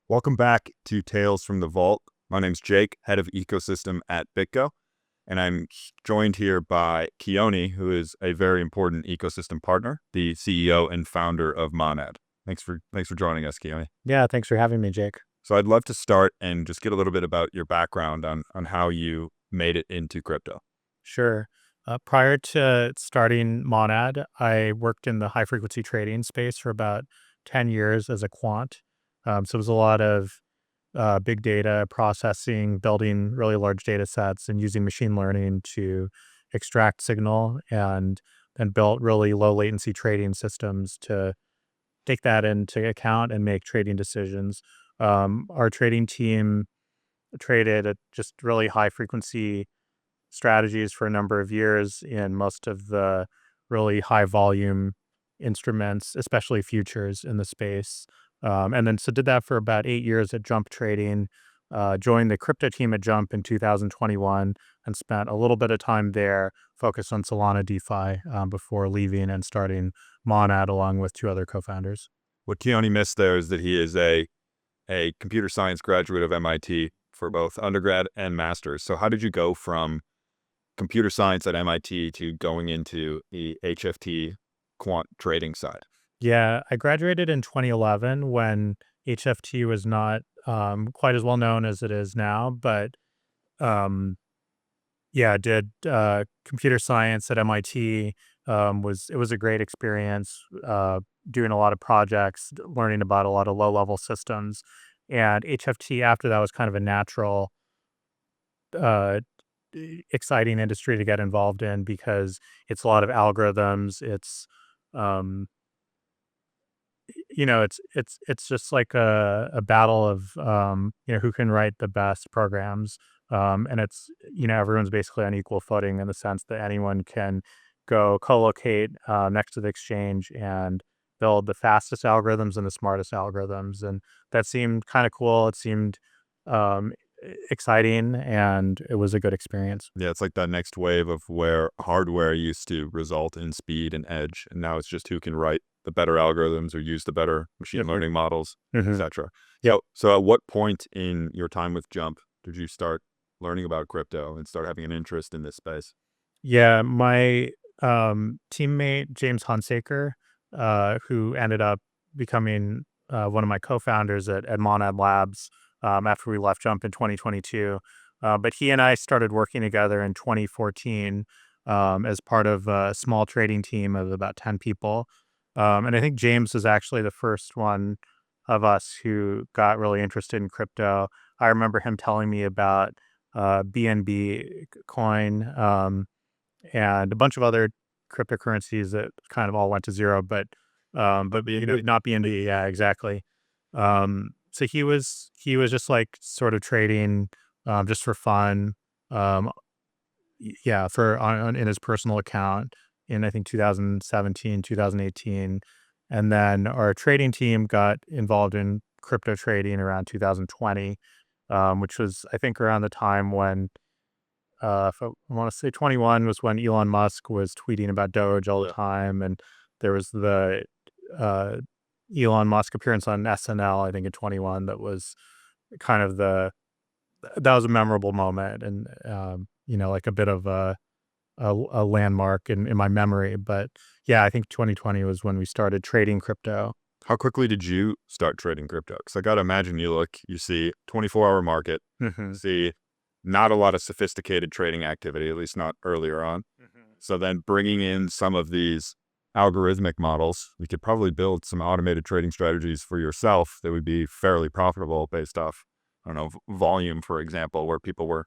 Welcome back to Tales from the Vault. My name's Jake, head of ecosystem at BitGo, and I'm joined here by Keone, who is a very important ecosystem partner, the CEO and founder of Monad. Thanks for joining us, Keone. Yeah, thanks for having me, Jake. So I'd love to start and just get a little bit about your background on how you made it into crypto. Sure. Prior to starting Monad, I worked in the high frequency trading space for about 10 years as a quant. So it was a lot of big data processing, building really large data sets, and using machine learning to extract signal, and then built really low latency trading systems to take that into account and make trading decisions. Our trading team traded at just really high frequency strategies for a number of years in most of the really high volume instruments, especially futures in the space. And then so did that for about 8 years at Jump Trading. Joined the crypto team at Jump in 2021 and spent a little bit of time there, focused on Solana DeFi before leaving and starting Monad along with two other co-founders. What Keone missed there is that he is a computer science graduate of MIT for both undergrad and master's. So how did you go from computer science at MIT to going into the HFT quant trading side? Yeah, I graduated in 2011 when HFT was not quite as well known as it is now, but um, yeah, I did computer science at MIT. It was a great experience, doing a lot of projects, learning about a lot of low level systems, and HFT after that was kind of a natural, uh, exciting industry to get involved in because it's a lot of algorithms. Um, it's just like a battle of, who can write the best programs. And it's, everyone's basically on equal footing in the sense that anyone can go co-locate next to the exchange and build the fastest algorithms and the smartest algorithms. And that seemed kind of cool. It seemed um, exciting, and it was a good experience. Yeah, it's like that next wave of where hardware used to result in speed and edge, and now it's just who can write the better algorithms or use the better machine Mhm. learning models, Mhm. etc. Yep. So at what point in your time with Jump did you start learning about crypto and start having an interest in this space? Yeah, my teammate James Hunsaker, who ended up becoming one of my co-founders at Monad Labs after we left Jump in 2022. But he and I started working together in 2014 as part of a small trading team of about 10 people. And I think James was actually the first one of us who got really interested in crypto. I remember him telling me about BNB coin. And a bunch of other cryptocurrencies that kind of all went to zero, but not BNB. Yeah, exactly. So he was just like sort of trading just for fun. Um, yeah, for in his personal account in I think 2017, 2018, and then our trading team got involved in crypto trading around 2020, which was I think around the time when if I want to say 21 was when Elon Musk was tweeting about Doge all the Yeah. time, and there was the uh, Elon Musk appearance on SNL, I think in 21, that was kind of that was a memorable moment, and like a bit of a landmark in my memory. But yeah, I think 2020 was when we started trading crypto. How quickly did you start trading crypto? Because I got to imagine you see 24-hour market, Hmm. see not a lot of sophisticated trading activity, at least not earlier on. Hmm. So then bringing in some of these algorithmic models, you could probably build some automated trading strategies for yourself that would be fairly profitable based off, I don't know, volume, for example, where people were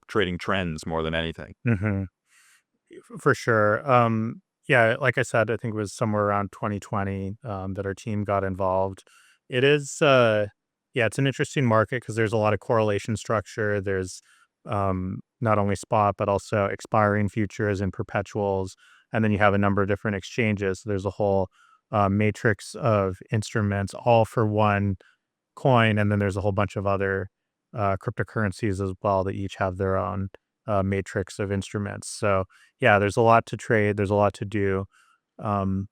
trading trends more than anything. Hmm. For sure. Yeah, like I said, I think it was somewhere around 2020 that our team got involved. It is, yeah, it's an interesting market because there's a lot of correlation structure. There's not only spot, but also expiring futures and perpetuals. And then you have a number of different exchanges. So there's a whole matrix of instruments, all for one coin. And then there's a whole bunch of other cryptocurrencies as well that each have their own matrix of instruments. So yeah, there's a lot to trade. There's a lot to do. Um,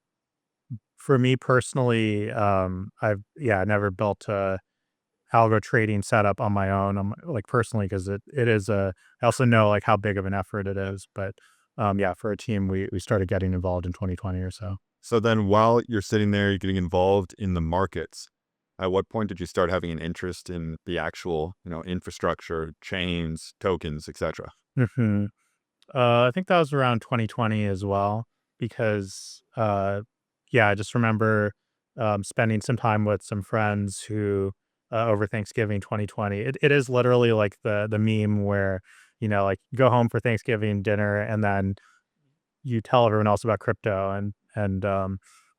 for me personally, I've never built algo trading setup on my own, like personally, because it is I also know like how big of an effort it is, but yeah, for a team, we started getting involved in 2020 or so. So then while you're sitting there, you're getting involved in the markets, at what point did you start having an interest in the actual, infrastructure, chains, tokens, etc.? Hmm. I think that was around 2020 as well, because yeah, I just remember spending some time with some friends who over Thanksgiving 2020. It is literally like the meme where like you go home for Thanksgiving dinner and then you tell everyone else about crypto, and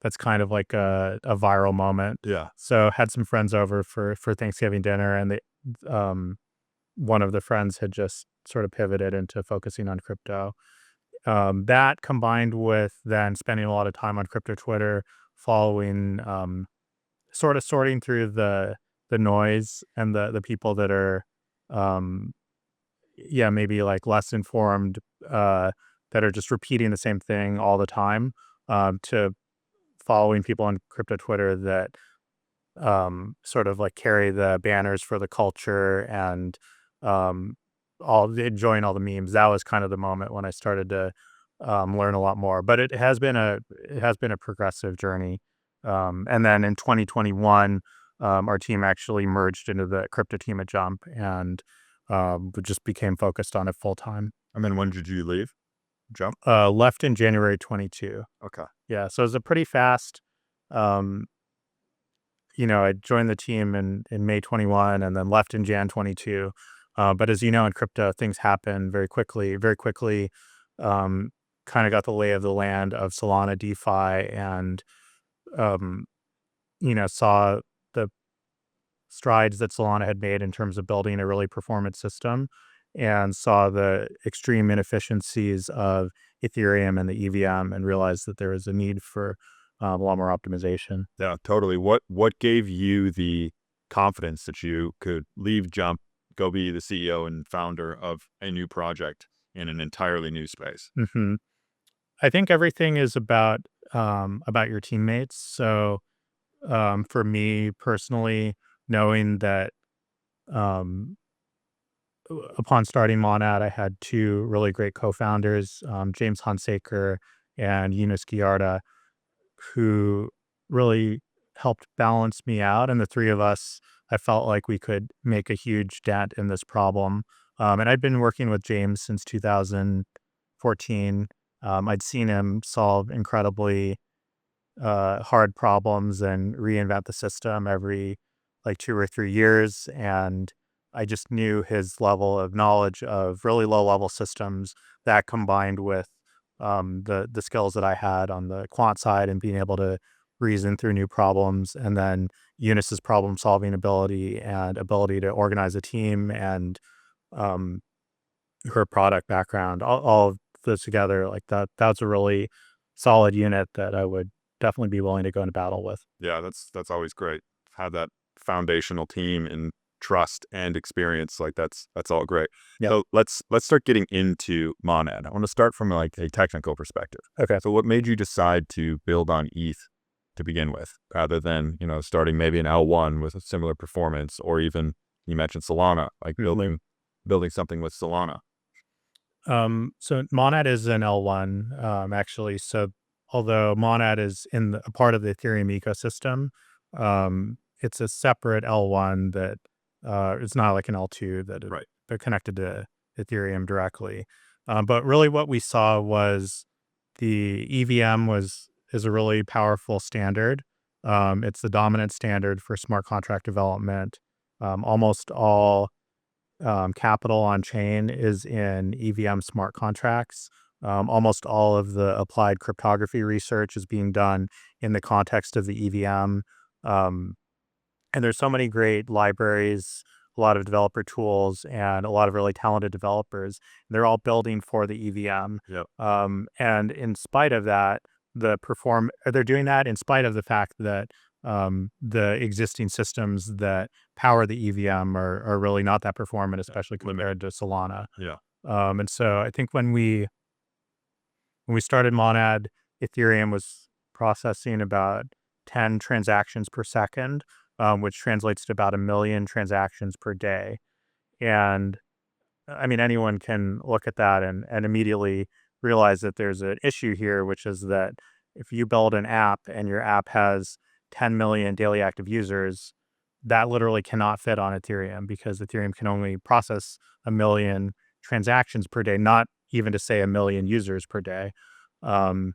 that's kind of like a viral moment. Yeah. So had some friends over for Thanksgiving dinner, and they um one of the friends had just sort of pivoted into focusing on crypto. That combined with then spending a lot of time on crypto Twitter, following, sort of sorting through the noise and the people that are, um, yeah, maybe like less informed, that are just repeating the same thing all the time, to following people on crypto Twitter that sort of like carry the banners for the culture and um, enjoying all the memes. That was kind of the moment when I started to learn a lot more. But it has been a progressive journey. And then in 2021, our team actually merged into the crypto team at Jump, and we just became focused on it full time. And then when did you leave? Jump? Left in January 22. Okay. Yeah, so it was a pretty fast. Um, I joined the team in May 21 and then left in Jan 22. But as you know, in crypto, things happen very quickly. Very quickly, um, kind of got the lay of the land of Solana DeFi, and um, saw the strides that Solana had made in terms of building a really performant system, and saw the extreme inefficiencies of Ethereum and the EVM, and realized that there was a need for a lot more optimization. Yeah, totally. What gave you the confidence that you could leave Jump, go be the CEO and founder of a new project in an entirely new space? Hmm. I think everything is about your teammates. So, for me personally, knowing that um, upon starting Monad, I had two really great co-founders, James Hunsaker and Eunice Giarda, who really helped balance me out. And the three of us, I felt like we could make a huge dent in this problem. And I'd been working with James since 2014. I'd seen him solve incredibly hard problems and reinvent the system every like 2 or 3 years. And I just knew his level of knowledge of really low level systems, that combined with the skills that I had on the quant side and being able to reason through new problems. And then Eunice's problem solving ability and ability to organize a team, and um, her product background, all of this together, like that's a really solid unit that I would definitely be willing to go into battle with. Yeah, that's always great. Have that foundational team and trust and experience. Like that's all great. Yep. So let's start getting into Monad. I want to start from like a technical perspective. Okay. So what made you decide to build on ETH to begin with, rather than starting maybe an L1 with a similar performance, or even you mentioned Solana, like building something with Solana. So Monad is an L1, actually. So although Monad is a part of the Ethereum ecosystem, it's a separate L1 that it's not like an L2 that Right. they're connected to Ethereum directly. But really, what we saw was the EVM is a really powerful standard. It's the dominant standard for smart contract development. Almost all capital on chain is in EVM smart contracts. Almost all of the applied cryptography research is being done in the context of the EVM. Um, and there's so many great libraries, a lot of developer tools, and a lot of really talented developers. They're all building for the EVM. Yep. And in spite of that, they're doing that in spite of the fact that the existing systems that power the EVM are really not that performant, especially compared to Solana. Yeah. And so I think when we started Monad, Ethereum was processing about 10 transactions per second. which translates to about 1 million transactions per day. And I mean, anyone can look at that and immediately realize that there's an issue here, which is that if you build an app and your app has 10 million daily active users, that literally cannot fit on Ethereum because Ethereum can only process 1 million transactions per day, not even to say 1 million users per day. Um,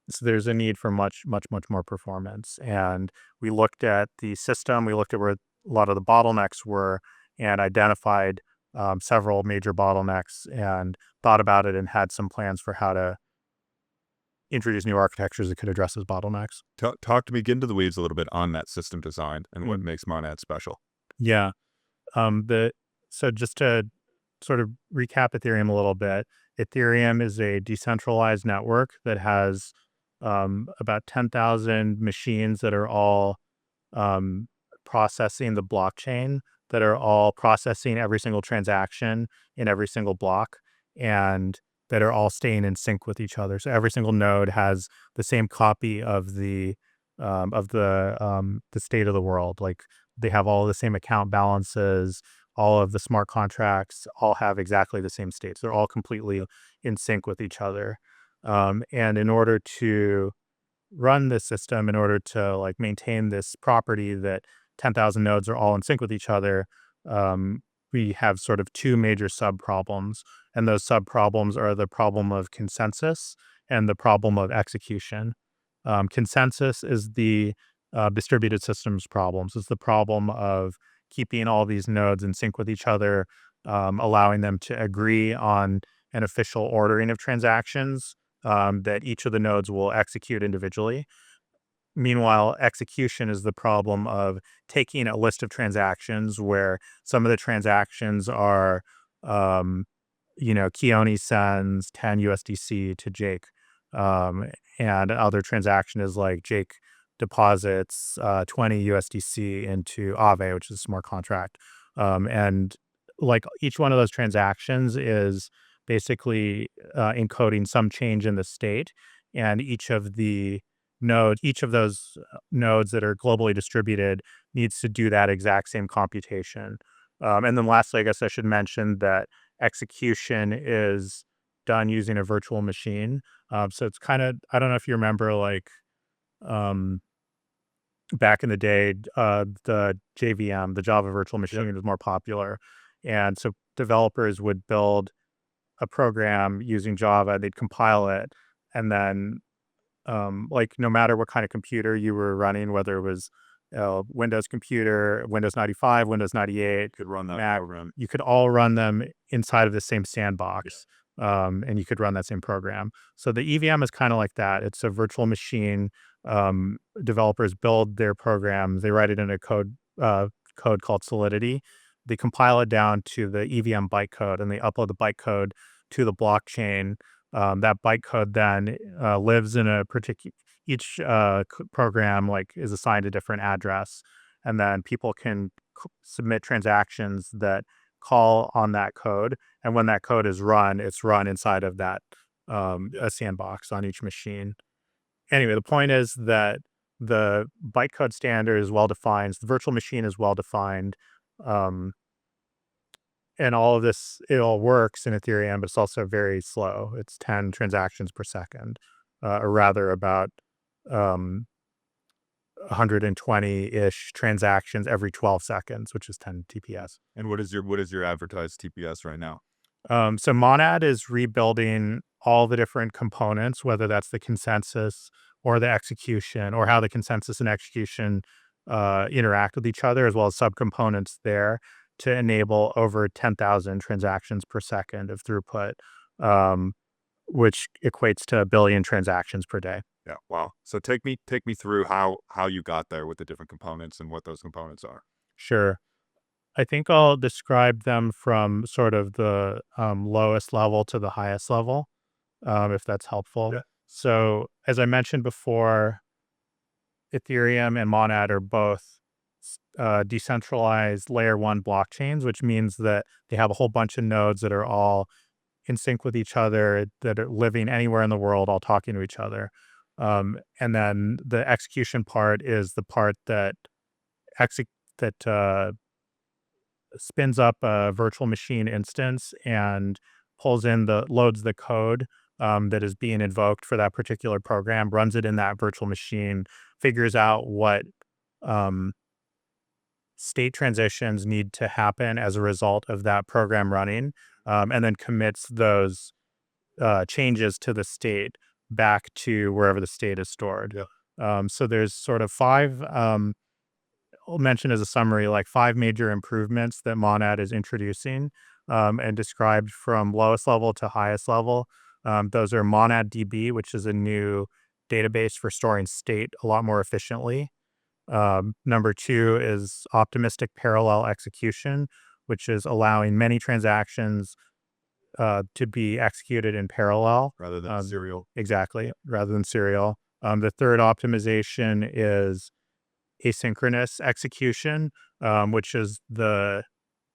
so there's a need for much, much, much more performance. And we looked at the system, we looked at where a lot of the bottlenecks were and identified several major bottlenecks and thought about it and had some plans for how to introduce new architectures that could address those bottlenecks. Talk to me, get into the weeds a little bit on that system design and what Mm. makes Monad special. Yeah. The so just to sort of recap Ethereum a little bit, Ethereum is a decentralized network that has about 10,000 machines that are all um, processing the blockchain, that are all processing every single transaction in every single block, and that are all staying in sync with each other. So every single node has the same copy of the state of the world. Like they have all the same account balances. All of the smart contracts all have exactly the same states. They're all completely in sync with each other. And in order to run this system, in order to like maintain this property that 10,000 nodes are all in sync with each other, we have sort of two major sub problems. And those sub problems are the problem of consensus and the problem of execution. Consensus is the distributed systems problems. It's the problem of keeping all these nodes in sync with each other, allowing them to agree on an official ordering of transactions that each of the nodes will execute individually. Meanwhile, execution is the problem of taking a list of transactions where some of the transactions are, um, Keone sends 10 USDC to Jake, um, and other transaction is like Jake deposits 20 USDC into Aave, which is a smart contract. And like each one of those transactions is basically encoding some change in the state, and each of those nodes that are globally distributed needs to do that exact same computation. And then lastly, I guess I should mention that execution is done using a virtual machine. So it's kind of, I don't know if you remember, like um, back in the day, the JVM, the Java Virtual Machine, was more popular. And so developers would build a program using Java, they'd compile it, and then like no matter what kind of computer you were running, whether it was Windows computer, Windows 95, Windows 98, Could run that Mac, program. you could all run them inside of the same sandbox. And you could run that same program. So the EVM is kind of like that. It's a virtual machine. Developers build their programs. They write it in a code called Solidity. They compile it down to the EVM bytecode, and they upload the bytecode to the blockchain. That bytecode then lives in a particular each program like is assigned a different address, and then people can submit transactions that call on that code. And when that code is run, it's run inside of that a sandbox on each machine. Anyway, the point is that the bytecode standard is well defined. The virtual machine is well defined. Um, and all of this, it all works in Ethereum, but it's also very slow. It's 10 transactions per second, or rather about 120-ish transactions every 12 seconds, which is 10 TPS. And what is your advertised TPS right now? So Monad is rebuilding all the different components, whether that's the consensus or the execution, or how the consensus and execution interact with each other, as well as subcomponents there to enable over 10,000 transactions per second of throughput, um, which equates to 1 billion transactions per day. Yeah. Wow. So take me through how you got there with the different components and what those components are. Sure. I think I'll describe them from sort of the lowest level to the highest level, if that's helpful. Yeah. So, as I mentioned before, Ethereum and Monad are both decentralized layer one blockchains, which means that they have a whole bunch of nodes that are all in sync with each other, that are living anywhere in the world, all talking to each other. And then the execution part is the part that that spins up a virtual machine instance and loads the code that is being invoked for that particular program, runs it in that virtual machine, figures out what um, state transitions need to happen as a result of that program running, and then commits those changes to the state back to wherever the state is stored. Yeah. So there's sort of five, I'll mention as a summary, like five major improvements that Monad is introducing and described from lowest level to highest level. Those are MonadDB, which is a new database for storing state a lot more efficiently. Number two is optimistic parallel execution, which is allowing many transactions to be executed in parallel. Rather than serial. Exactly, rather than serial. The third optimization is asynchronous execution, which is the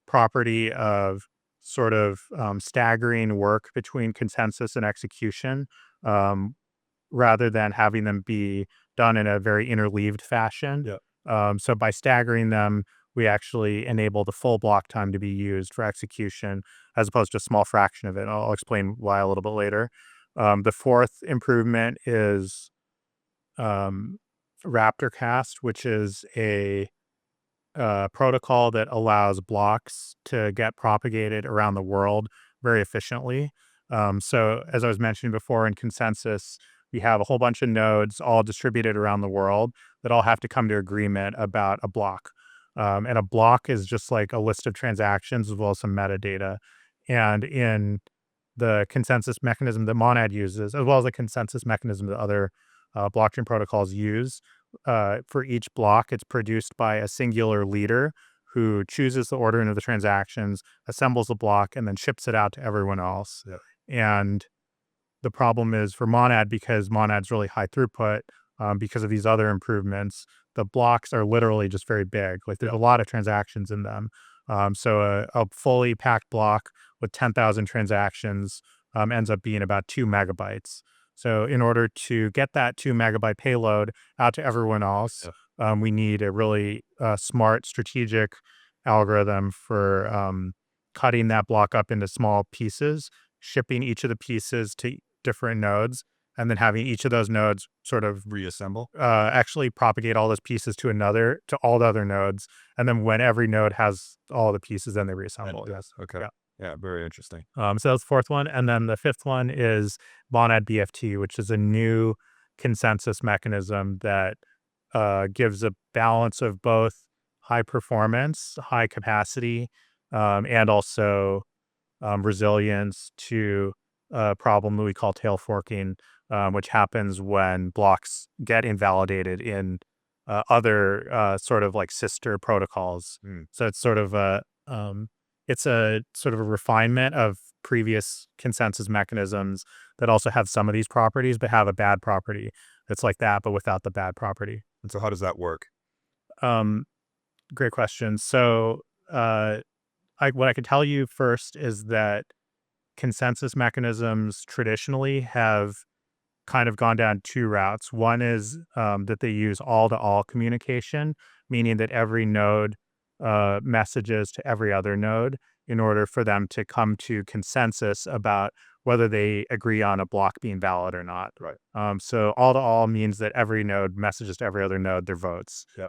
property of sort of staggering work between consensus and execution, um, rather than having them be done in a very interleaved fashion. Yeah. So by staggering them, we actually enable the full block time to be used for execution as opposed to a small fraction of it. I'll explain why a little bit later. The fourth improvement is um, RaptorCast, which is a protocol that allows blocks to get propagated around the world very efficiently. So, as I was mentioning before, in consensus, we have a whole bunch of nodes all distributed around the world that all have to come to agreement about a block. And a block is just like a list of transactions as well as some metadata. And in the consensus mechanism that Monad uses, as well as the consensus mechanism that other blockchain protocols use, for each block, it's produced by a singular leader who chooses the ordering of the transactions, assembles the block, and then ships it out to everyone else. Yeah. And the problem is for Monad, because Monad's really high throughput, because of these other improvements, the blocks are literally just very big. Like there's a lot of transactions in them. So a fully packed block with 10,000 transactions ends up being about 2 MB. So in order to get that 2 MB payload out to everyone else, we need a really smart strategic algorithm for cutting that block up into small pieces, shipping each of the pieces to different nodes, and then having each of those nodes sort of Reassemble. actually propagate all those pieces to all the other nodes. And then when every node has all the pieces, then they reassemble. Yes. Okay. Yeah. Yeah, very interesting. So that's the fourth one. And then the fifth one is Monad BFT, which is a new consensus mechanism that gives a balance of both high performance, high capacity, and also resilience to a problem that we call tail forking, which happens when blocks get invalidated in other sort of like sister protocols. So it's a sort of a refinement of previous consensus mechanisms that also have some of these properties, but have a bad property that's like that, but without the bad property. And so how does that work? Um, Great question. So, what I can tell you first is that consensus mechanisms traditionally have kind of gone down two routes. One is that they use all-to-all communication, meaning that every node messages to every other node in order for them to come to consensus about whether they agree on a block being valid or not. Right. So all-to-all means that every node messages to every other node their votes. Yeah.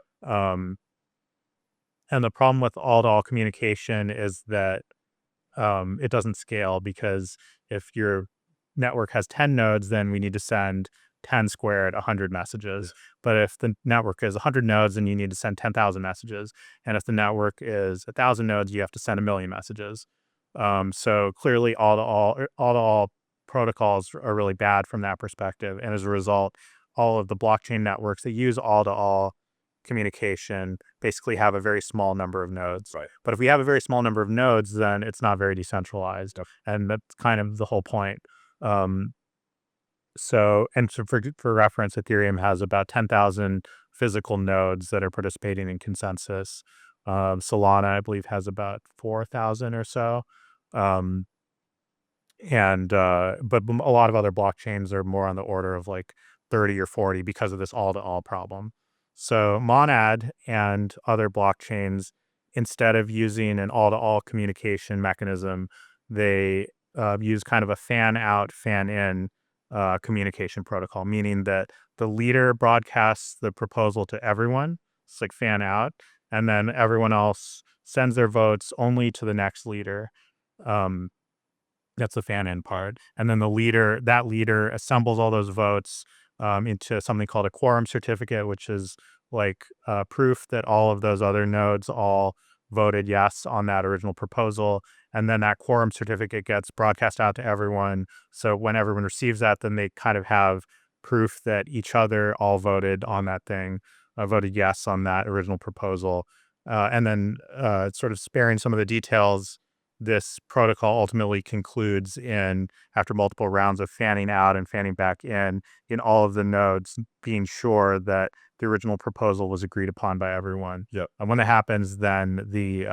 And the problem with all-to-all communication is that it doesn't scale, because if your network has 10 nodes, then we need to send 10 squared 100 messages. But if the network is 100 nodes, then you need to send 10,000 messages. And if the network is 1,000 nodes, you have to send 1 million messages. So clearly all-to-all protocols are really bad from that perspective. And as a result, all of the blockchain networks that use all-to-all communication basically have a very small number of nodes. Right. But if we have a very small number of nodes, then it's not very decentralized. And that's kind of the whole point. So for reference, Ethereum has about 10,000 physical nodes that are participating in consensus. Solana, I believe, has about 4,000 or so. But a lot of other blockchains are more on the order of like 30 or 40 because of this all-to-all problem. So Monad and other blockchains, instead of using an all-to-all communication mechanism, they use kind of a fan-out, fan-in communication protocol, meaning that the leader broadcasts the proposal to everyone. It's like fan out, and then everyone else sends their votes only to the next leader. Um, that's the fan in part. And then that leader assembles all those votes into something called a quorum certificate, which is like proof that all of those other nodes all voted yes on that original proposal. And then that quorum certificate gets broadcast out to everyone. So when everyone receives that, then they kind of have proof that each other all voted on that thing, voted yes on that original proposal. And then sort of sparing some of the details, this protocol ultimately concludes in after multiple rounds of fanning out and fanning back in all of the nodes being sure that the original proposal was agreed upon by everyone. Yep. And when that happens, then the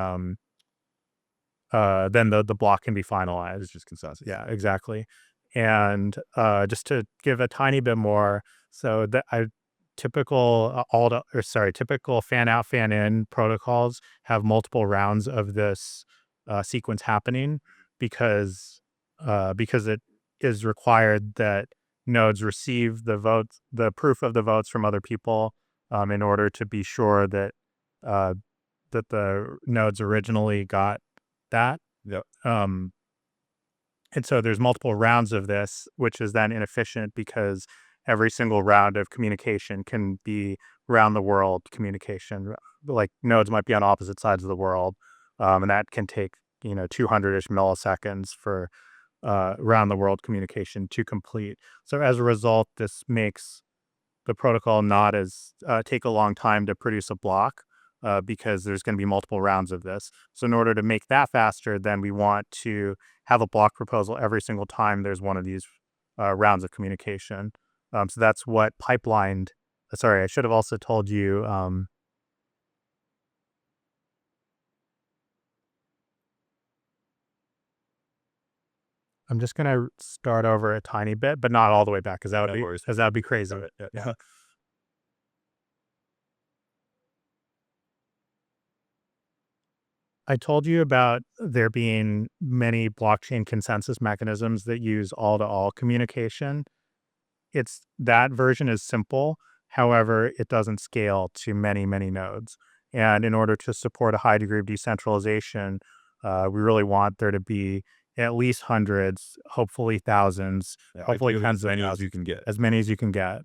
block can be finalized. It's just consensus. Yeah, exactly. And just to give a tiny bit more, so that I typical typical fan out, fan in protocols have multiple rounds of this sequence happening because it is required that nodes receive the proof of the votes from other people in order to be sure that uh, the nodes originally got that. Yep. And so there's multiple rounds of this, which is then inefficient because every single round of communication can be round the world communication. Like nodes might be on opposite sides of the world, and that can take 200-ish milliseconds for round the world communication to complete. So as a result, this makes the protocol not as take a long time to produce a block because there's going to be multiple rounds of this. So in order to make that faster, then we want to have a block proposal every single time there's one of these rounds of communication. So that's what pipelined. Sorry, I should have also told you. I'm just going to start over a tiny bit, but not all the way back because No worries. that would be crazy. Got it. Yeah. Yeah. I told you about there being many blockchain consensus mechanisms that use all-to-all communication. It's that version is simple. However, it doesn't scale to many, many nodes. And in order to support a high degree of decentralization, we really want there to be at least hundreds, hopefully thousands, Yeah, hopefully ideally tens as of many as thousands, you can get. as many as you can get.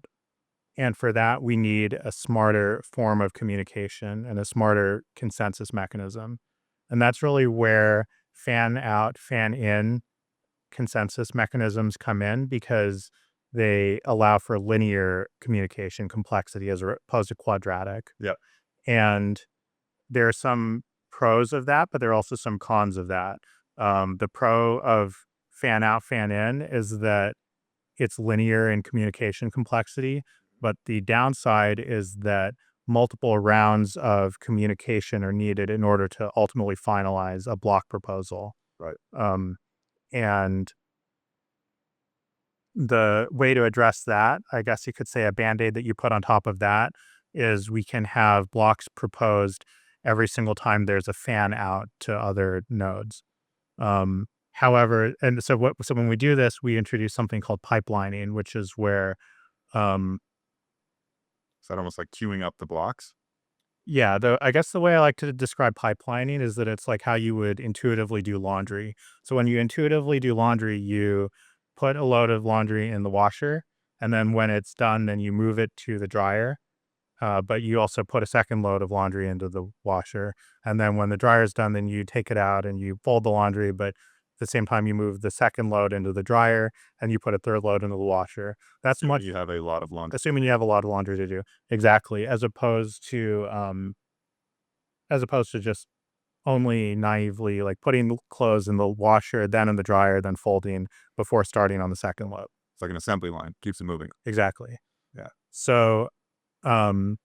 And for that, we need a smarter form of communication and a smarter consensus mechanism. And that's really where fan out, fan in consensus mechanisms come in because they allow for linear communication complexity as opposed to quadratic. Yep. And there are some pros of that, but there are also some cons of that. The pro of fan out, fan in is that it's linear in communication complexity, but the downside is that multiple rounds of communication are needed in order to ultimately finalize a block proposal. Right. And the way to address that, I guess you could say a band-aid that you put on top of that is we can have blocks proposed every single time there's a fan out to other nodes. However, and so when we do this, we introduce something called pipelining, which is where um Is that almost like queuing up the blocks? yeah, I guess the way I like to describe pipelining is that it's like how you would intuitively do laundry. So when you intuitively do laundry, you put a load of laundry in the washer, and then when it's done, then you move it to the dryer. But you also put a second load of laundry into the washer. And then when the dryer is done, then you take it out and you fold the laundry, but at the same time, you move the second load into the dryer and you put a third load into the washer. That's Assuming much, you have a lot of laundry. assuming you have a lot of laundry to do. Exactly. As opposed to just only naively like putting clothes in the washer, then in the dryer, then folding before starting on the second load. It's like an assembly line, keeps it moving. Exactly. Yeah. So, um,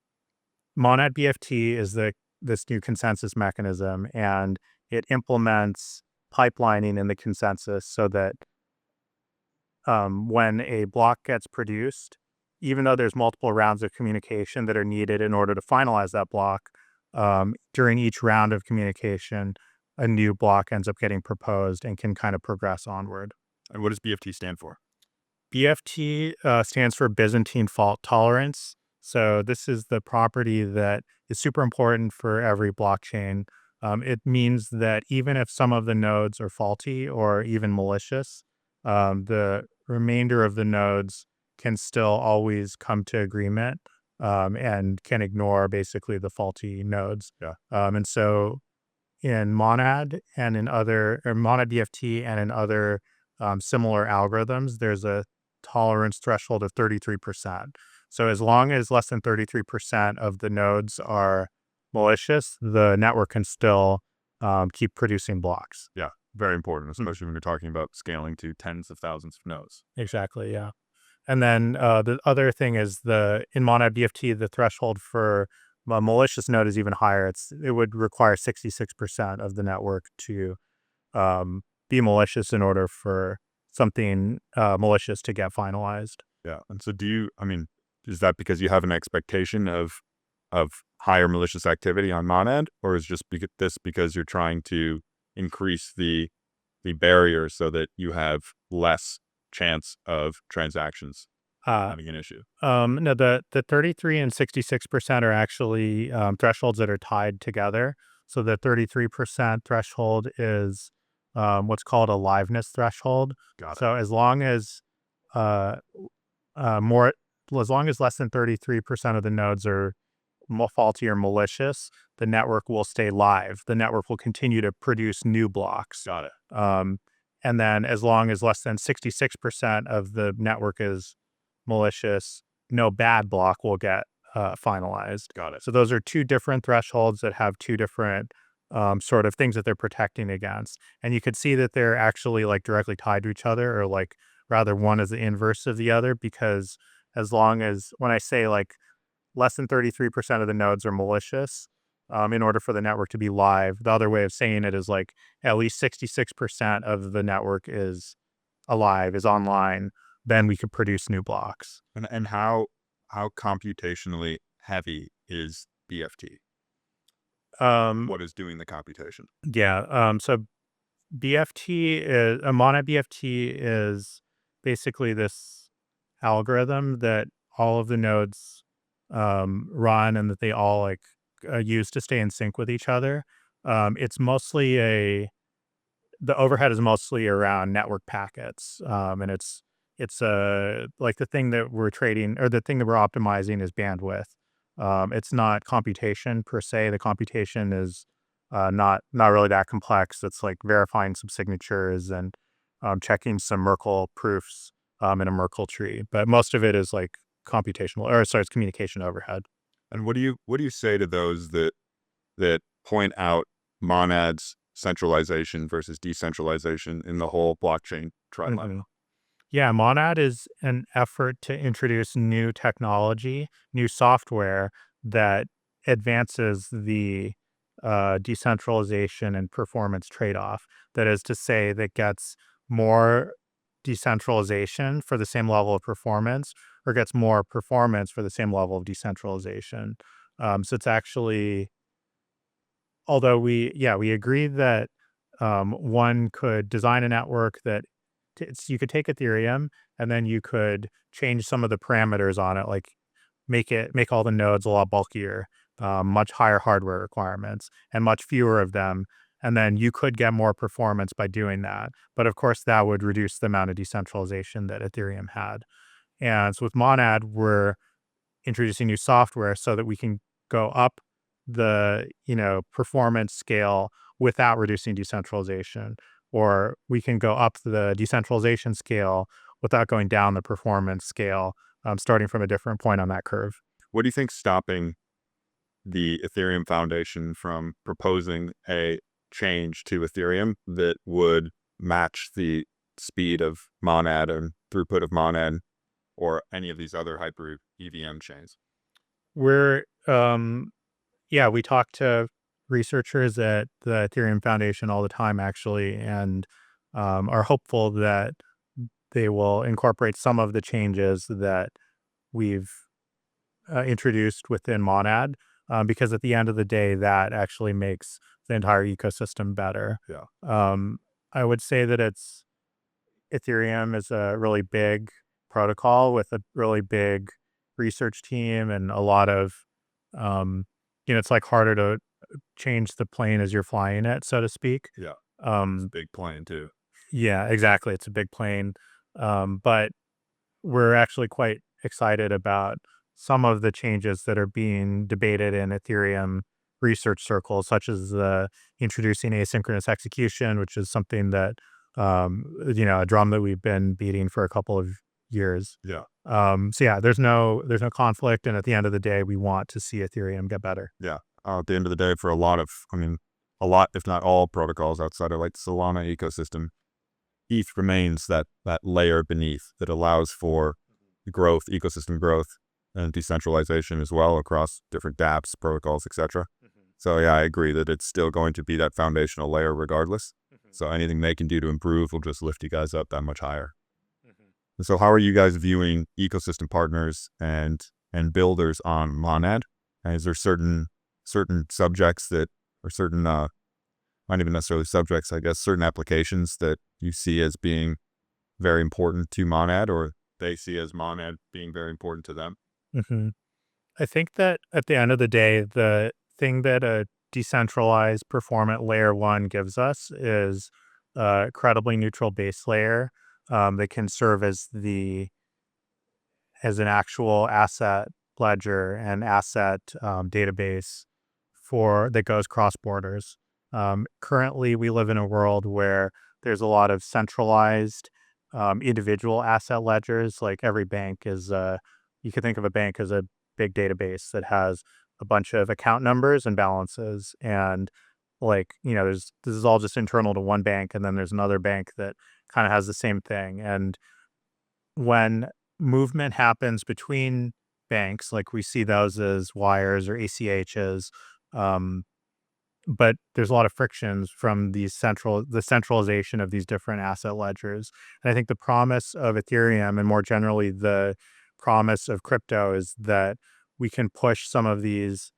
Monad BFT is this new consensus mechanism, and it implements pipelining in the consensus so that when a block gets produced, even though there's multiple rounds of communication that are needed in order to finalize that block, during each round of communication, a new block ends up getting proposed and can kind of progress onward. And what does BFT stand for? BFT stands for Byzantine fault tolerance. So this is the property that is super important for every blockchain. It means that even if some of the nodes are faulty or even malicious, the remainder of the nodes can still always come to agreement, and can ignore basically the faulty nodes. Yeah. And so in Monad and in other, or Monad BFT and in other similar algorithms, there's a tolerance threshold of 33%. So as long as less than 33% of the nodes are malicious, the network can still keep producing blocks. Yeah, very important, especially when you're talking about scaling to tens of thousands of nodes. Exactly. Yeah. And then the other thing is in Monad BFT, the threshold for a malicious node is even higher. It would require 66% of the network to be malicious in order for something malicious to get finalized. Yeah. And so is that because you have an expectation of higher malicious activity on Monad, or is just because you're trying to increase the barrier so that you have less chance of transactions Uh, having an issue? no, the 33 and 66% are actually thresholds that are tied together. So the 33% threshold is what's called a liveness threshold. Got it. So uh, more, as long as less than 33% of the nodes are faulty or malicious, the network will stay live. The network will continue to produce new blocks. Got it. And then as long as less than 66% of the network is malicious, no bad block will get finalized. Got it. So those are two different thresholds that have two different sort of things that they're protecting against. And you could see that they're actually like directly tied to each other, or like rather one is the inverse of the other, because as long as, when I say like less than 33% of the nodes are malicious, in order for the network to be live, the other way of saying it is like at least 66% of the network is alive, is online, then we could produce new blocks. And how computationally heavy is BFT? Um, What is doing the computation? yeah. So BFT is a mono BFT is basically this algorithm that all of the nodes run and that they all like use to stay in sync with each other. It's mostly the overhead is mostly around network packets, and it's like the thing that we're trading, or the thing that we're optimizing is bandwidth. It's not computation per se. The computation is not really that complex. It's like verifying some signatures and checking some Merkle proofs in a Merkle tree. But most of it is like computational, or sorry, it's communication overhead. And what do you say to those that point out Monad's centralization versus decentralization in the whole blockchain trilemma? Mhm. Yeah, Monad is an effort to introduce new technology, new software that advances the decentralization and performance trade off. That is to say, that gets more decentralization for the same level of performance, or gets more performance for the same level of decentralization. So it's actually, although we agree that one could design a network that you could take Ethereum and then you could change some of the parameters on it, like make all the nodes a lot bulkier, much higher hardware requirements, and much fewer of them. And then you could get more performance by doing that. But of course, that would reduce the amount of decentralization that Ethereum had. And so with Monad, we're introducing new software so that we can go up the performance scale without reducing decentralization, or we can go up the decentralization scale without going down the performance scale, starting from a different point on that curve. What do you think stopping the Ethereum Foundation from proposing a change to Ethereum that would match the speed of Monad and throughput of Monad or any of these other hyper EVM chains? We're Yeah, we talk to researchers at the Ethereum Foundation all the time, actually, and are hopeful that they will incorporate some of the changes that we've introduced within Monad, because at the end of the day, that actually makes the entire ecosystem better. Yeah. I would say that Ethereum is a really big protocol with a really big research team and a lot of, um, it's like harder to change the plane as you're flying it, so to speak. Yeah. It's a Um, big plan too. yeah, exactly. It's a big plane. But we're actually quite excited about some of the changes that are being debated in Ethereum research circles, such as introducing asynchronous execution, which is something that, a drum that we've been beating for a couple of years. Yeah. So yeah, there's no conflict, and at the end of the day, we want to see Ethereum get better. Yeah. At the end of the day, for a lot, if not all protocols outside of like Solana ecosystem, ETH remains that layer beneath that allows for growth, ecosystem growth, and decentralization as well across different dApps, protocols, etc. So yeah, I agree that it's still going to be that foundational layer regardless. So anything they can do to improve will just lift you guys up that much higher. And so how are you guys viewing ecosystem partners and builders on Monad? And is there certain subjects that or certain not even necessarily subjects, I guess, certain applications that you see as being very important to Monad or they see as Monad being very important to them? hmm I think that at the end of the day, the thing that a decentralized performant layer one gives us is a credibly neutral base layer, that can serve as an actual asset ledger and asset database for that goes cross borders. Currently, we live in a world where there's a lot of centralized individual asset ledgers. Like every bank is, you could think of a bank as a big database that has a bunch of account numbers and balances. And like, this is all just internal to one bank. And then there's another bank that kind of has the same thing. And when movement happens between banks, like we see those as wires or ACHs, um, but there's a lot of frictions from the centralization of these different asset ledgers. And I think the promise of Ethereum and more generally the promise of crypto is that we can push some of these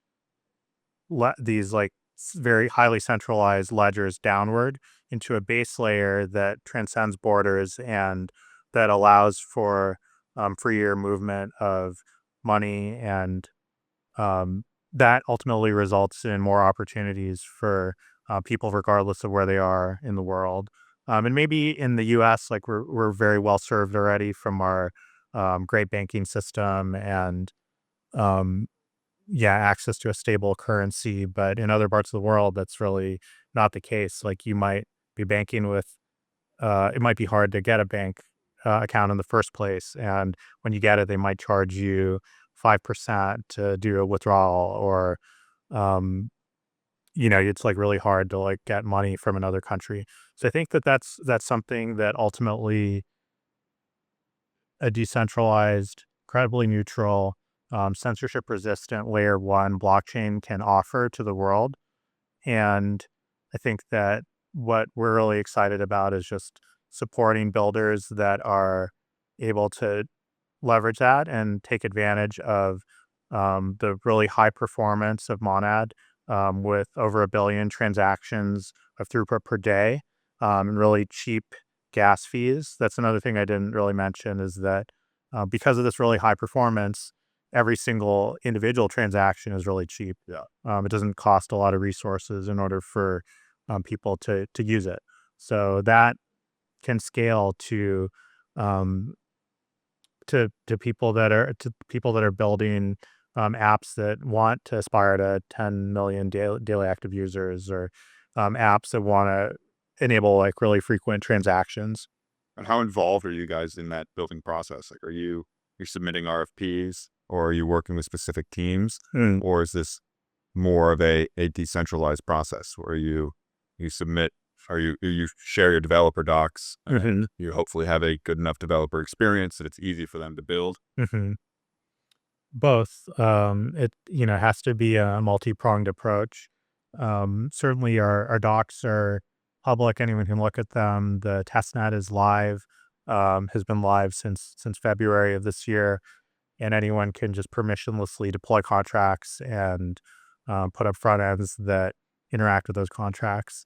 like very highly centralized ledgers downward into a base layer that transcends borders and that allows for freer movement of money, and that ultimately results in more opportunities for people regardless of where they are in the world. And maybe in the US, like we're very well served already from our great banking system and um, yeah, access to a stable currency. But in other parts of the world, that's really not the case. Like you might be banking with, it might be hard to get a bank account in the first place. And when you get it, they might charge you 5% to do a withdrawal or, um, it's like really hard to like get money from another country. So I think that that's something that ultimately a decentralized, credibly neutral, censorship resistant layer one blockchain can offer to the world. And I think that what we're really excited about is just supporting builders that are able to leverage that and take advantage of the really high performance of Monad, with over 1 billion transactions of throughput per day, and really cheap gas fees. That's another thing I didn't really mention is that because of this really high performance, every single individual transaction is really cheap. Yeah. It doesn't cost a lot of resources in order for people to use it. So that can scale um, to people that are building apps that want to aspire to 10 million daily active users, or apps that want to enable like really frequent transactions. And how involved are you guys in that building process? Like, you're submitting RFPs or are you working with specific teams? Mm, Or is this more of a decentralized process where you submit or you share your developer docs and then mhm, you hopefully have a good enough developer experience that it's easy for them to build? mhm. Both. It has to be a multi-pronged approach. Certainly, our docs are public; anyone can look at them. The testnet is live, has been live since February of this year, and anyone can just permissionlessly deploy contracts and put up front ends that interact with those contracts.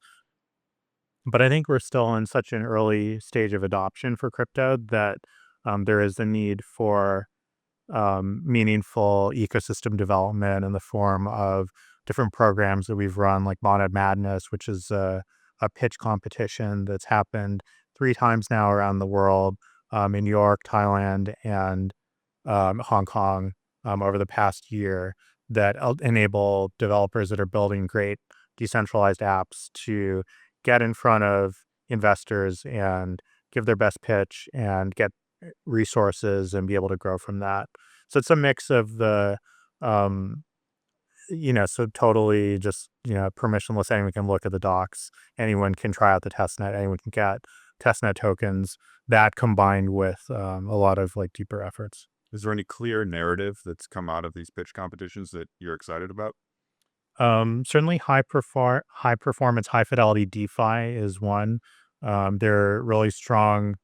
But I think we're still in such an early stage of adoption for crypto that there is a need for meaningful ecosystem development in the form of different programs that we've run, like Monad Madness, which is a pitch competition that's happened 3 times now around the world, in New York, Thailand, and Hong Kong, over the past year, that enable developers that are building great decentralized apps to get in front of investors and give their best pitch and get resources and be able to grow from that. So it's a mix of the, um, so totally just, permissionless. Anyone can look at the docs. Anyone can try out the testnet. Anyone can get testnet tokens. That combined with a lot of like deeper efforts. Is there any clear narrative that's come out of these pitch competitions that you're excited about? Certainly high performance, high fidelity DeFi is one. They're really strong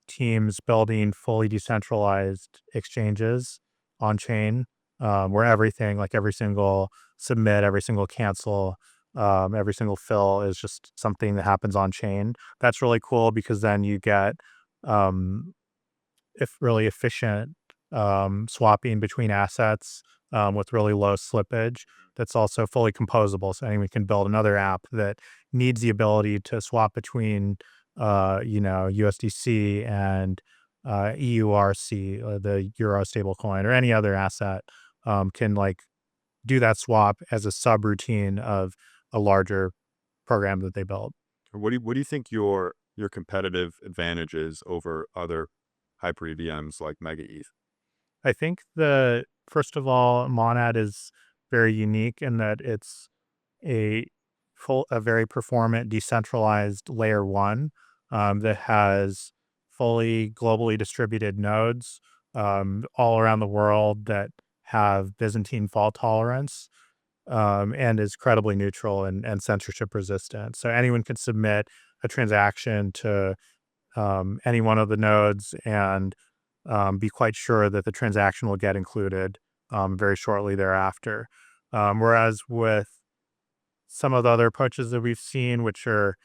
teams building fully decentralized exchanges on chain, where everything, like every single submit, every single cancel, every single fill is just something that happens on chain. That's really cool because then you get um, if really efficient swapping between assets with really low slippage. That's also fully composable, so anyone can build another app that needs the ability to swap between, USDC and EURC, the Euro stablecoin, or any other asset. Can like do that swap as a subroutine of a larger program that they built. What do you think your competitive advantage is over other hyper EVMs like Mega ETH? I think the first of all, Monad is very unique in that it's a a very performant decentralized layer one that has fully globally distributed nodes all around the world that have Byzantine fault tolerance, and is credibly neutral and censorship resistant. So anyone can submit a transaction to any one of the nodes and be quite sure that the transaction will get included very shortly thereafter. Whereas with some of the other approaches that we've seen, which are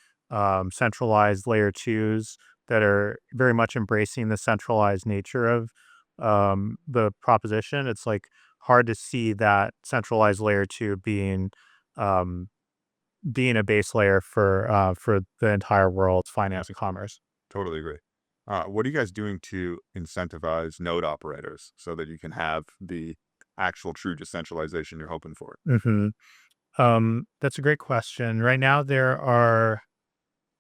centralized layer twos that are very much embracing the centralized nature of the proposition, it's like hard to see that centralized layer two um, being a base layer for the entire world's Yeah, finance and commerce. totally agree. What are you guys doing to incentivize node operators so that you can have the actual true decentralization you're hoping for? hmm that's a great question. Right now, there are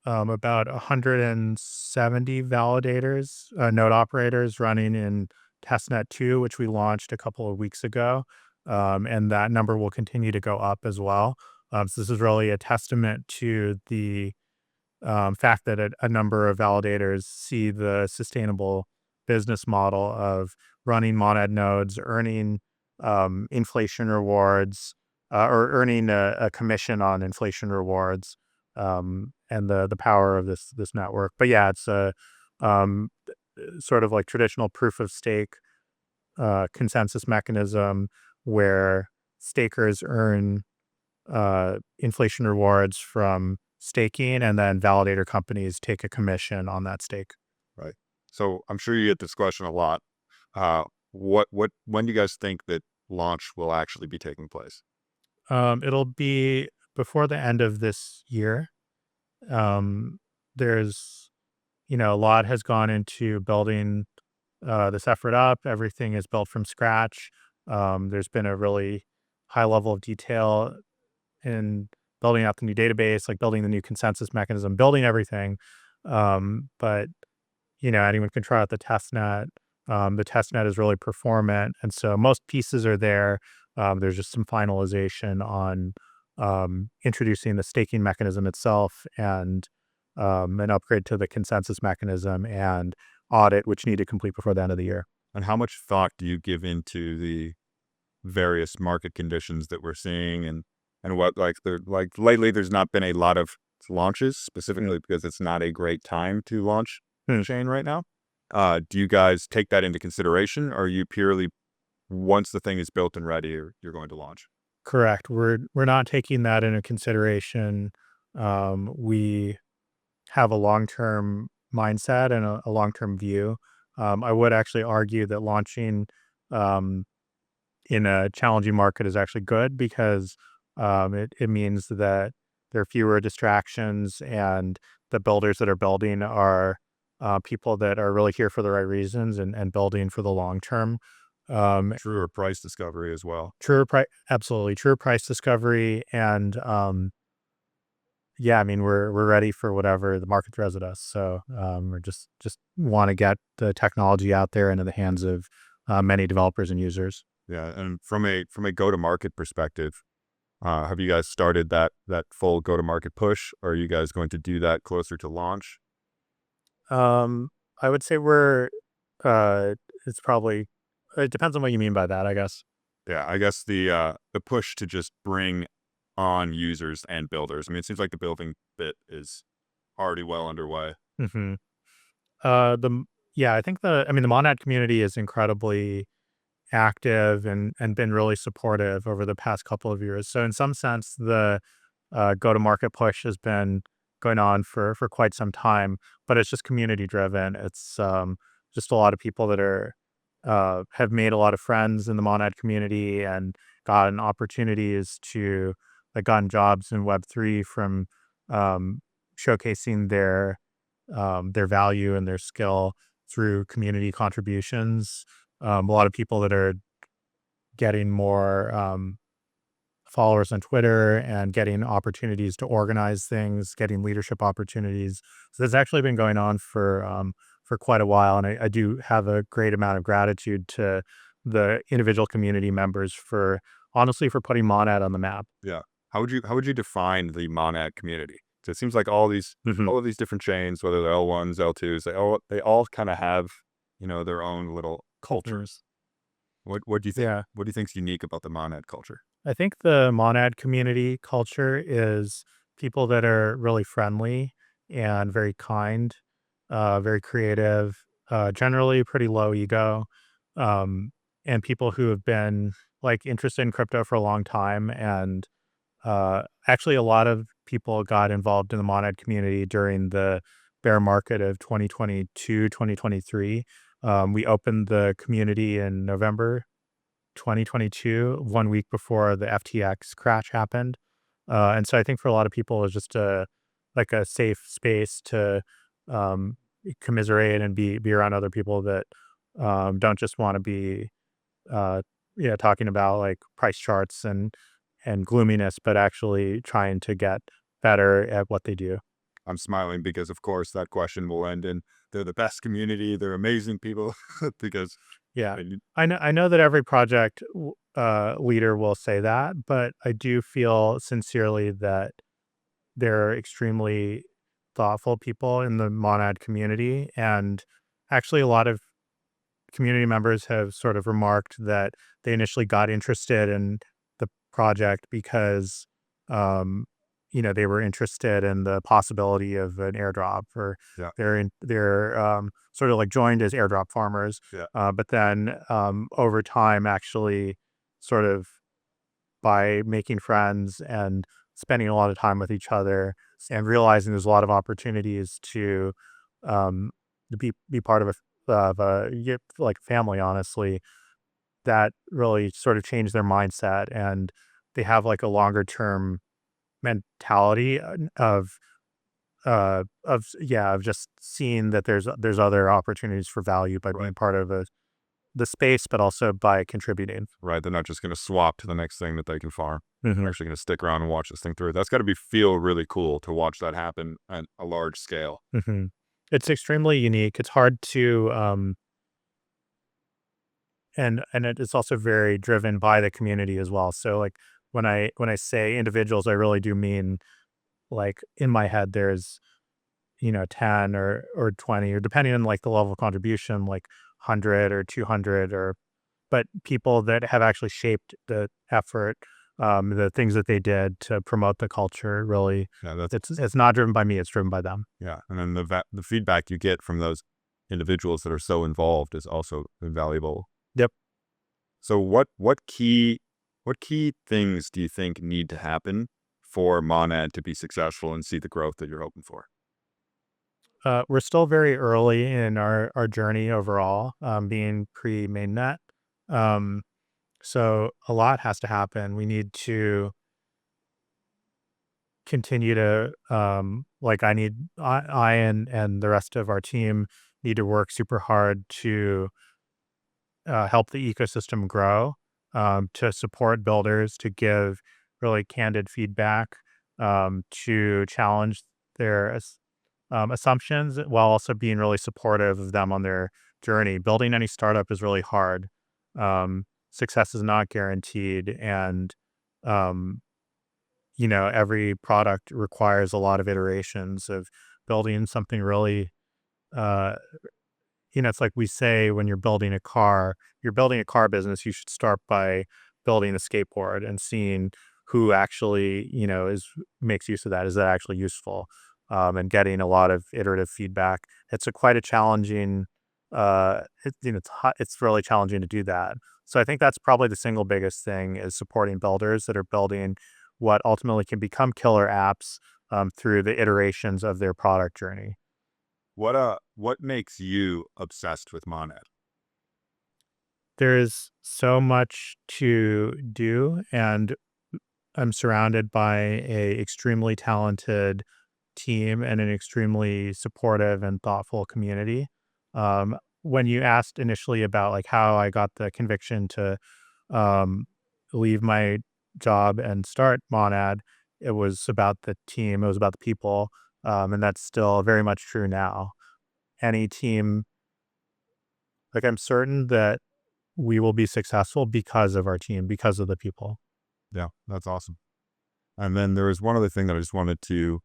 about 170 validators, node operators running in testnet 2, which we launched a couple of weeks ago. And that number will continue to go up as well. So this is really a testament to the fact that a number of validators see the sustainable business model of running monad nodes, earning inflation rewards, or earning a commission on inflation rewards, and the power of this network. But yeah, it's a um, sort of like traditional proof of stake consensus mechanism where stakers earn inflation rewards from staking, and then validator companies take a commission on that stake. Right. So I'm sure you get this question a lot. When do you guys think that launch will actually be taking place? It'll be before the end of this year. Um, there's, a lot has gone into building this effort up. Everything is built from scratch. There's been a really high level of detail in building out the new database, like building the new consensus mechanism, building everything. But anyone can try out the test net. The test net is really performant, and so most pieces are there. There's just some finalization on introducing the staking mechanism itself and an upgrade to the consensus mechanism and audit, which need to complete before the end of the year. And how much thought do you give into the various market conditions that we're seeing and what like lately there's not been a lot of launches specifically because it's not a great time to launch Hmm. chain right now. Do you guys take that into consideration, or are you purely once the thing is built and ready, you're going to launch? Correct. We're not taking that into consideration. We have a long-term mindset and a long-term view. I would actually argue that launching um, in a challenging market is actually good because it means that there are fewer distractions and the builders that are building are people that are really here for the right reasons and building for the long term. Um, Truer price discovery as well. Truer price, absolutely truer price discovery, and yeah, I mean we're ready for whatever the market throws at us. So we're just want to get the technology out there into the hands of many developers and users. Yeah, and from a go-to-market perspective, have you guys started that full go-to-market push, or are you guys going to do that closer to launch? Um, I would say we're uh it's probably it depends on what you mean by that, I guess. Yeah, I guess the push to just bring on users and builders. I mean, it seems like the building bit is already well underway. Hmm. Yeah, I think I mean the Monad community is incredibly active and been really supportive over the past couple of years. So in some sense, the go to market push has been going on for quite some time, but it's just community driven. It's just a lot of people that are have made a lot of friends in the Monad community and gotten opportunities to like gotten jobs in Web3 from um, showcasing their value and their skill through community contributions. A lot of people that are getting more followers on Twitter and getting opportunities to organize things, getting leadership opportunities. So that's actually been going on for quite a while, and I do have a great amount of gratitude to the individual community members for honestly for putting Monad on the map. Yeah. How would you define the Monad community? So it seems like all these Mhm. all of these different chains, whether they're L1s, L2s, they all kind of have, their own little Mhm. cultures. What do you think? Yeah. What do you think's unique about the Monad culture? I think the Monad community culture is people that are really friendly and very kind, very creative, generally pretty low ego, um, and people who have been like interested in crypto for a long time. And actually, a lot of people got involved in the Monad community during the bear market of 2022, 2023. We opened the community in November 2022, 1 week before the FTX crash happened. And so I think for a lot of people, it's just like a safe space to um, commiserate and be around other people that don't just want to be, uh, yeah, talking about like price charts and gloominess, but actually trying to get better at what they do. I'm smiling because, of course, that question will end in they're the best community, they're amazing people, because Yeah, I mean, I know that every project leader will say that, but I do feel sincerely that they're extremely thoughtful people in the Monad community. And actually, a lot of community members have sort of remarked that they initially got interested in the project because, um, they were interested in the possibility of an airdrop, or yeah, they're sort of like joined as airdrop farmers. yeah. But then over time, actually, sort of by making friends and spending a lot of time with each other and realizing there's a lot of opportunities um, to be part of like family, honestly, that really sort of changed their mindset and they have like a longer term mentality of just seeing that there's other opportunities for value by Right, being part of the space, but also by contributing. right. They're not just going to swap to the next thing that they can farm. They're Hmm. actually going to stick around and watch this thing through. That's got to be feel really cool to watch that happen at a large scale. Hmm. It's extremely unique. It's hard to and it is also very driven by the community as well. So like when I say individuals, I really do mean like in my head there's 10 or 20 or depending on like the level of contribution, like 100 or 200 or but people that have actually shaped the effort, the things that they did to promote the culture. Really, Yeah, that's it's not driven by me; it's driven by them. yeah. And then the feedback you get from those individuals that are so involved is also invaluable. Yep. So what key things do you think need to happen for Monad to be successful and see the growth that you're hoping for? We're still very early in our journey overall, being pre-mainnet. Um, so a lot has to happen. We need to continue to I and the rest of our team need to work super hard to help the ecosystem grow, to support builders, to give really candid feedback, to challenge their assumptions while also being really supportive of them on their journey. Building any startup is really hard. Success is not guaranteed, and um, every product requires a lot of iterations of building something really uh, it's like we say when you're building a car business, you should start by building a skateboard and seeing who actually, makes use of that. Is that actually useful? And getting a lot of iterative feedback. It's a quite a challenging, it's really challenging to do that. So I think that's probably the single biggest thing is supporting builders that are building what ultimately can become killer apps through the iterations of their product journey. What makes you obsessed with Monad? There's so much to do, and I'm surrounded by a extremely talented team and an extremely supportive and thoughtful community. When you asked initially about like how I got the conviction to um, leave my job and start Monad, it was about the team, it was about the people, and that's still very much true now. Any team, like I'm certain that we will be successful because of our team, because of the people. Yeah, that's awesome. And then there was one other thing that I just wanted to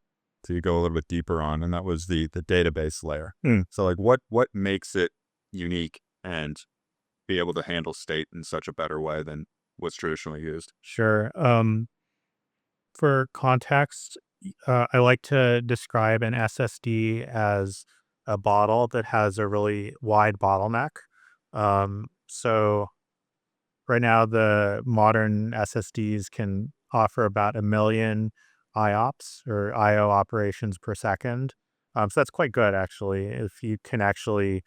go a little bit deeper on, and that was the database layer. Mm, So like what makes it unique and be able to handle state in such a better way than what's traditionally used? sure. For context, I like to describe an SSD as a bottle that has a really wide bottleneck. So right now, the modern SSDs can offer about a million IOPS or IO operations per second. So that's quite good, actually. If you can actually,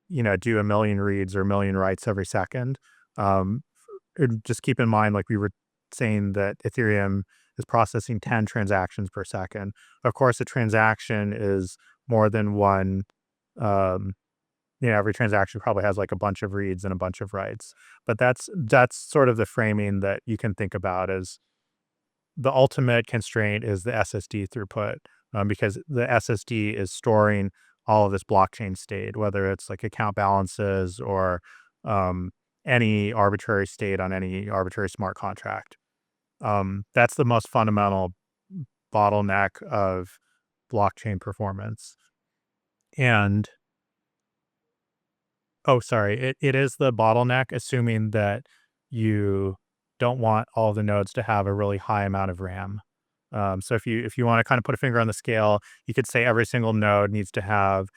do a million reads or a million writes every second. Um, and just keep in mind, like we were saying, that Ethereum is processing 10 transactions per second. Of course, a transaction is more than one. Um, every transaction probably has like a bunch of reads and a bunch of writes. But that's sort of the framing that you can think about as the ultimate constraint is the SSD throughput, because the SSD is storing all of this blockchain state, whether it's like account balances or um, any arbitrary state on any arbitrary smart contract. That's the most fundamental bottleneck of blockchain performance. And oh, sorry, it is the bottleneck, assuming that you don't want all the nodes to have a really high amount of RAM. So if you want to kind of put a finger on the scale, you could say every single node needs to have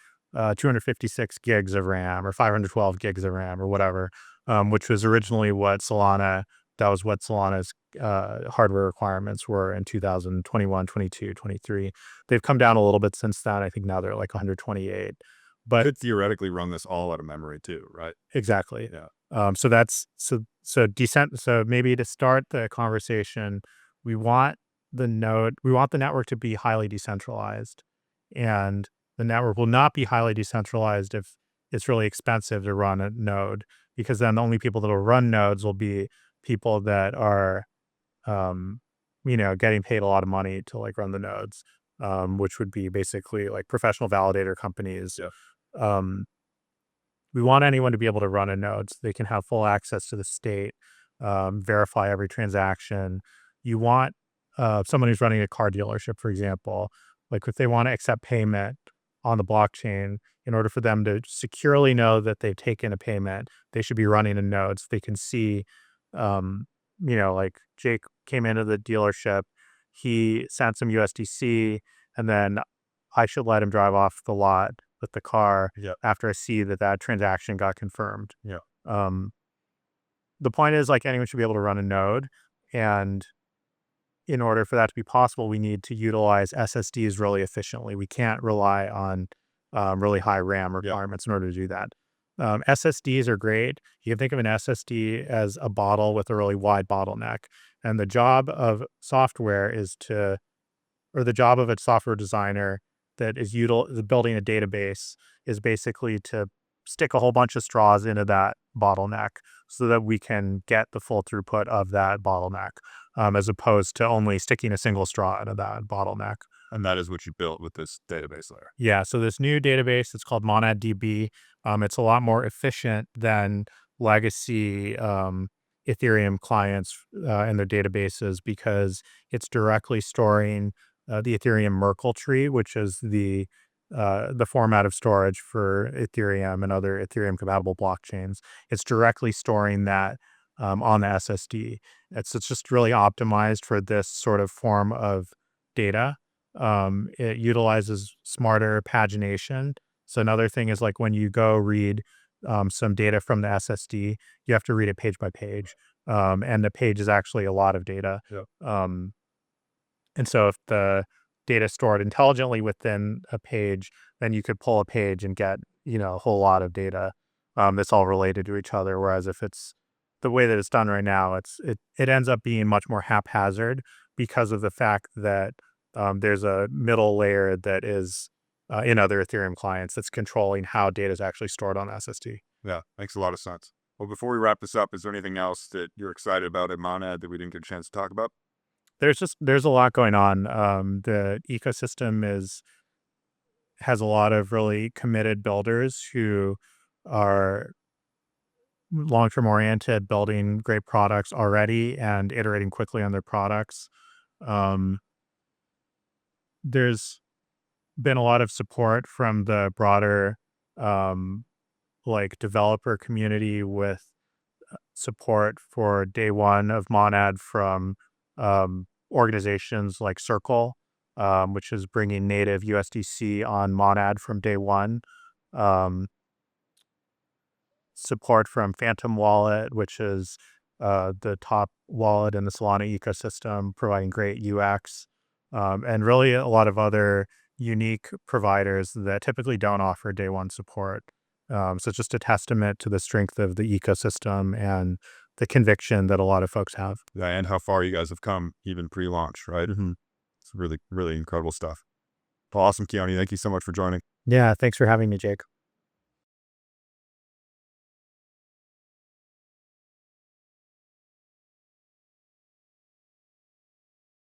256 gigs of RAM or 512 gigs of RAM or whatever, which was originally what Solana. That was what Solana's hardware requirements were in 2021, 22, 23. They've come down a little bit since then. I think now they're like 128. You But could theoretically run this all out of memory too, right? exactly. Yeah. So that's so maybe to start the conversation, we want we want the network to be highly decentralized. And the network will not be highly decentralized if it's really expensive to run a node, because then the only people that will run nodes will be people that are um, getting paid a lot of money to like run the nodes, which would be basically like professional validator companies. Yeah. Um, we want anyone to be able to run a node so they can have full access to the state, verify every transaction. You want someone who's running a car dealership, for example, like if they want to accept payment on the blockchain, in order for them to securely know that they've taken a payment, they should be running a node so they can see, um, like Jake came into the dealership, he sent some USDC, and then I should let him drive off the lot with the car Yeah. after I see that transaction got confirmed. Yeah. Um, the point is, like, anyone should be able to run a node, and in order for that to be possible, we need to utilize SSDs really efficiently. We can't rely on really high RAM Yeah. requirements in order to do that. SSDs are great. You can think of an SSD as a bottle with a really wide bottleneck. And the job of software is to, or the job of a software designer that is building a database is basically to stick a whole bunch of straws into that bottleneck so that we can get the full throughput of that bottleneck, as opposed to only sticking a single straw into that bottleneck. And that is what you built with this database layer. Yeah, so this new database, it's called MonadDB. It's a lot more efficient than legacy Ethereum clients and their databases because it's directly storing the Ethereum Merkle tree, which is the format of storage for Ethereum and other Ethereum compatible blockchains. It's directly storing that on the SSD. It's just really optimized for this sort of form of data. It utilizes smarter pagination. So another thing is, like, when you go read some data from the SSD, you have to read it page by page. And the page is actually a lot of data. Yeah. And so if the data is stored intelligently within a page, then you could pull a page and get, a whole lot of data that's all related to each other. Whereas if it's the way that it's done right now, it ends up being much more haphazard because of the fact that there's a middle layer that is in other Ethereum clients that's controlling how data is actually stored on SSD. Yeah. Makes a lot of sense. Well, before we wrap this up, is there anything else that you're excited about at Monad that we didn't get a chance to talk about? There's a lot going on. The ecosystem has a lot of really committed builders who are long-term oriented, building great products already and iterating quickly on their products. Um, there's been a lot of support from the broader um, like developer community with support for day one of Monad from organizations like Circle, which is bringing native USDC on Monad from day one. Um, Support from Phantom Wallet, which is the top wallet in the Solana ecosystem, providing great UX, and really a lot of other unique providers that typically don't offer day one support. So it's just a testament to the strength of the ecosystem and the conviction that a lot of folks have. Yeah, and how far you guys have come, even pre-launch, right? Mhm. It's really, really incredible stuff. Well, awesome, Keone. Thank you so much for joining. Yeah, thanks for having me, Jake.